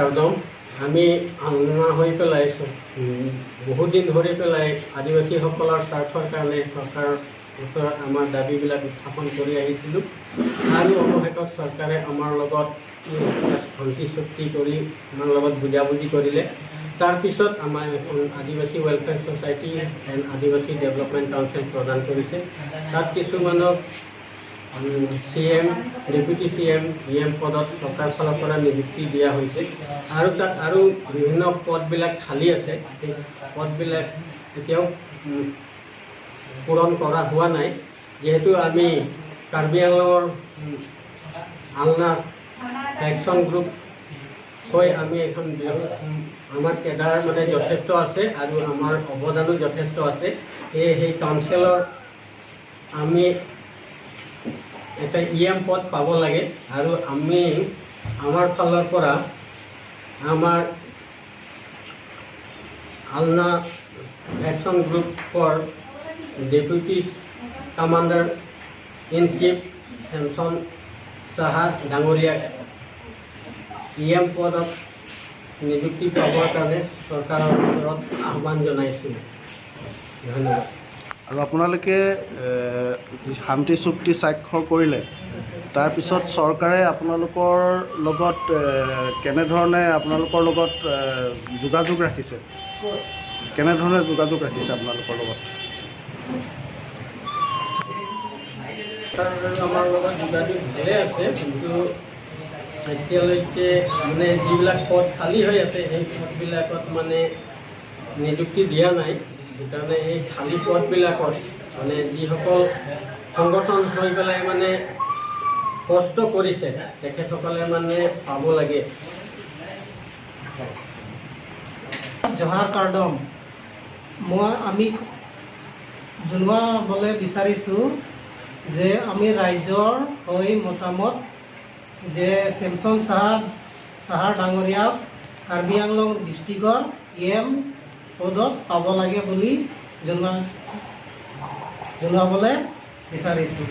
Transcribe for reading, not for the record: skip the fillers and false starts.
একদম আমি আলোচনা হৈ পেলাই বহুত দিন ধৰি পেলাই আদিবাসীসকলৰ স্বাৰ্থৰ কাৰণে চৰকাৰৰ ওচৰত আমাৰ দাবীবিলাক উত্থাপন কৰি আহিছিলোঁ আৰু অৱশেষত চৰকাৰে আমাৰ লগত শান্তি চুক্তি কৰি আমাৰ লগত বুজাবুজি কৰিলে। তাৰপিছত আমাৰ এখন আদিবাসী ৱেলফেয়াৰ ছ'চাইটি এণ্ড আদিবাসী ডেভেলপমেণ্ট কাউন্সিল প্ৰদান কৰিছে। তাত কিছুমানক CM, ডেপুটি CM, EM পদত চৰকাৰৰ ফালৰ পৰা নিযুক্তি দিয়া হৈছে আৰু তাত আৰু বিভিন্ন পদবিলাক খালী আছে। সেই পদবিলাক এতিয়াও পূৰণ কৰা হোৱা নাই, যিহেতু আমি কাৰ্বি আংলঙৰ আলনা একশ্যন গ্ৰুপ হৈ আমি এখন আমাৰ কেডাৰ মানে যথেষ্ট আছে আৰু আমাৰ অৱদানো যথেষ্ট আছে। সেই কাউন্সিলৰ আমি এটা EM পদ পাব লাগে আৰু আমি আমাৰ ফালৰ পৰা আমাৰ আলনা একশ্যন গ্ৰুপৰ deputy commander in chief Samson Saha ডাঙৰীয়াক EM পদত নিযুক্তি পাবৰ কাৰণে চৰকাৰৰ ওচৰত আহ্বান জনাইছোঁ। ধন্যবাদ। আৰু আপোনালোকে শান্তি চুক্তি স্বাক্ষৰ কৰিলে, তাৰপিছত চৰকাৰে আপোনালোকৰ লগত কেনেধৰণে আপোনালোকৰ লগত যোগাযোগ ৰাখিছে? কেনেধৰণে যোগাযোগ ৰাখিছে আপোনালোকৰ লগত? আমাৰ লগত যোগাযোগ ভালে আছে, কিন্তু এতিয়ালৈকে মানে যিবিলাক পদ খালী হৈ আছে সেই পদবিলাকত মানে নিযুক্তি দিয়া নাই। সেইকাৰণে এই খালী পদবিলাকত মানে যিসকল সংগঠন হৈ পেলাই মানে কষ্ট কৰিছে তেখেতসকলে মানে পাব লাগে। জহাৰ কাৰ্ডম আমি জনাবলৈ বিচাৰিছোঁ যে আমি ৰাইজৰ হৈ মতামত যে চেমছন চাহা ডাঙৰীয়াক কাৰ্বি আংলং ডিষ্ট্ৰিক্টৰ EM পদত পাব লাগে বুলি জনাবলৈ বিচাৰিছোঁ।